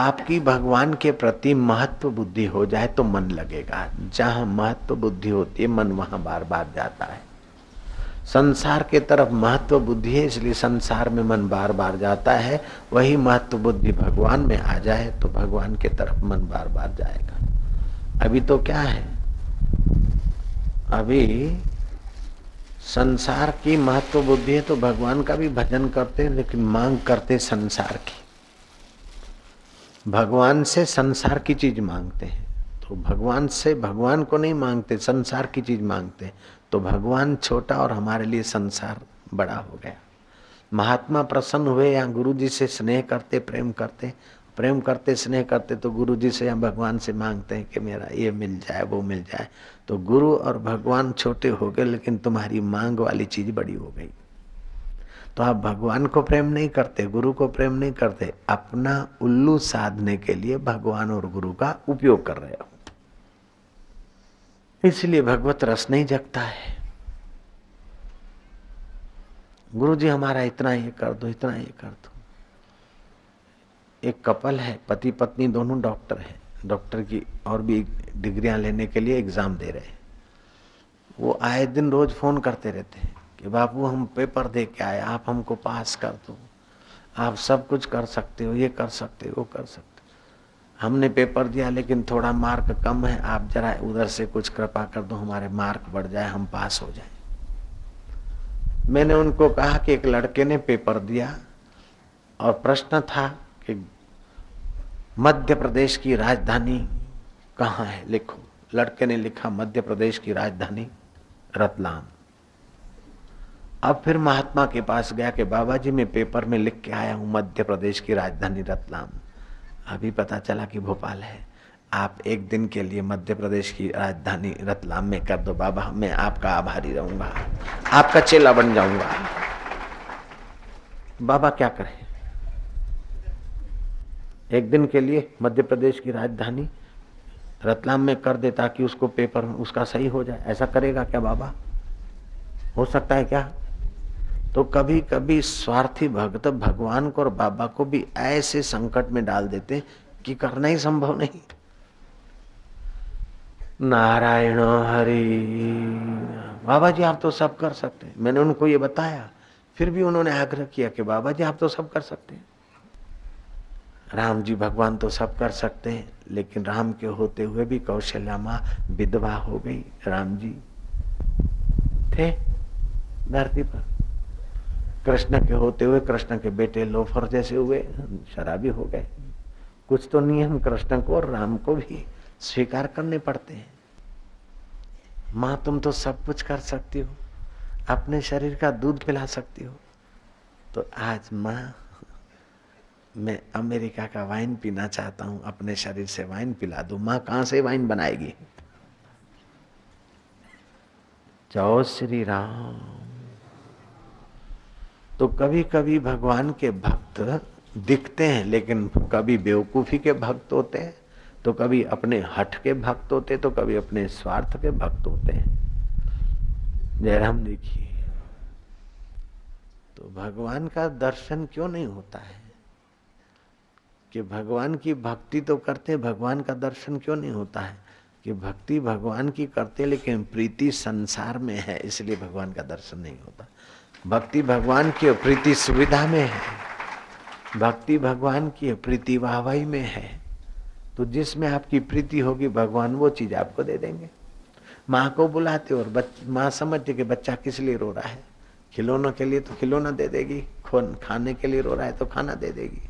आपकी भगवान के प्रति महत्व बुद्धि हो जाए तो मन लगेगा। जहां महत्व बुद्धि होती है मन वहां बार बार जाता है। संसार के तरफ महत्व बुद्धि है इसलिए संसार में मन बार बार जाता है। वही महत्व बुद्धि भगवान में आ जाए तो भगवान के तरफ मन बार बार जाएगा। अभी तो क्या है, अभी संसार की महत्व बुद्धि है तो भगवान का भी भजन करते हैं लेकिन मांग करते संसार की। भगवान से संसार की चीज मांगते हैं तो भगवान से भगवान को नहीं मांगते, संसार की चीज मांगते हैं। तो भगवान छोटा और हमारे लिए संसार बड़ा हो गया। महात्मा प्रसन्न हुए या गुरु जी से स्नेह करते, प्रेम करते स्नेह करते तो गुरु जी से या भगवान से मांगते हैं कि मेरा ये मिल जाए वो मिल जाए। तो गुरु और भगवान छोटे हो गए लेकिन तुम्हारी मांग वाली चीज बड़ी हो गई। तो आप भगवान को प्रेम नहीं करते, गुरु को प्रेम नहीं करते, अपना उल्लू साधने के लिए भगवान और गुरु का उपयोग कर रहे हो। इसलिए भगवत रस नहीं जगता है। गुरु जी हमारा इतना ये कर दो, इतना ये कर दो। एक कपल है, पति पत्नी दोनों डॉक्टर हैं, डॉक्टर की और भी डिग्रियां लेने के लिए एग्जाम दे रहे हैं। वो आए दिन रोज फोन करते रहते हैं कि बाबू हम पेपर दे के आए, आप हमको पास कर दो, आप सब कुछ कर सकते हो, ये कर सकते हो, वो कर सकते हो। हमने पेपर दिया लेकिन थोड़ा मार्क कम है, आप जरा उधर से कुछ कृपा कर दो, हमारे मार्क बढ़ जाए, हम पास हो जाए। मैंने उनको कहा कि एक लड़के ने पेपर दिया और प्रश्न था कि मध्य प्रदेश की राजधानी कहाँ है, लिखो। लड़के ने लिखा मध्य प्रदेश की राजधानी रतलाम। अब फिर महात्मा के पास गया कि बाबा जी मैं पेपर में लिख के आया हूं मध्य प्रदेश की राजधानी रतलाम, अभी पता चला कि भोपाल है। आप एक दिन के लिए मध्य प्रदेश की राजधानी रतलाम में कर दो बाबा, मैं आपका आभारी रहूंगा, आपका चेला बन जाऊंगा। बाबा क्या करें, एक दिन के लिए मध्य प्रदेश की राजधानी रतलाम में कर दे ताकि उसको पेपर उसका सही हो जाए। ऐसा करेगा क्या बाबा, हो सकता है क्या? तो कभी कभी स्वार्थी भक्त भगवान को और बाबा को भी ऐसे संकट में डाल देते कि करना ही संभव नहीं। नारायण हरि, बाबा जी आप तो सब कर सकते हैं। मैंने उनको ये बताया, फिर भी उन्होंने आग्रह किया कि बाबा जी आप तो सब कर सकते हैं। राम जी भगवान तो सब कर सकते हैं, लेकिन राम के होते हुए भी कौशल्या माँ विधवा हो गई। राम जी थे धरती पर, कृष्ण के होते हुए कृष्ण के बेटे लोफर जैसे हुए, शराबी हो गए। कुछ तो नियम कृष्ण को और राम को भी स्वीकार करने पड़ते हैं। माँ तुम तो सब कुछ कर सकती हो, अपने शरीर का दूध पिला सकती हो, तो आज माँ मैं अमेरिका का वाइन पीना चाहता हूं, अपने शरीर से वाइन पिला दो। माँ कहां से वाइन बनाएगी? जय श्री राम। तो कभी कभी भगवान के भक्त दिखते हैं लेकिन कभी बेवकूफी के भक्त होते हैं, तो कभी अपने हठ के भक्त होते हैं, तो कभी अपने स्वार्थ के भक्त होते हैं। जयराम देखिए, तो भगवान का दर्शन क्यों नहीं होता है कि भगवान की भक्ति तो करते, भगवान का दर्शन क्यों नहीं होता है कि भक्ति भगवान की करते लेकिन प्रीति संसार में है, इसलिए भगवान का दर्शन नहीं होता। भक्ति भगवान की प्रीति सुविधा में है, भक्ति भगवान की प्रीति वाहवाही में है। तो जिसमें आपकी प्रीति होगी भगवान वो चीज आपको दे देंगे। माँ को बुलाते और माँ समझती कि बच्चा किस लिए रो रहा है, खिलौनों के लिए तो खिलौना दे देगी, खाने के लिए रो रहा है तो खाना दे देगी,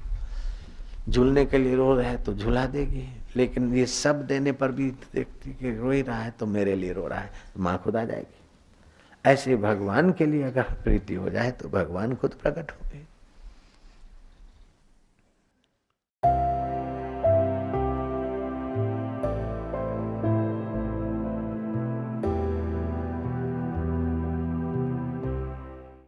झूलने के लिए रो रहा है तो झूला देगी। लेकिन ये सब देने पर भी देखती कि रो ही रहा है तो मेरे लिए रो रहा है, माँ खुद आ जाएगी। ऐसे भगवान के लिए अगर प्रीति हो जाए तो भगवान खुद प्रकट हो गए।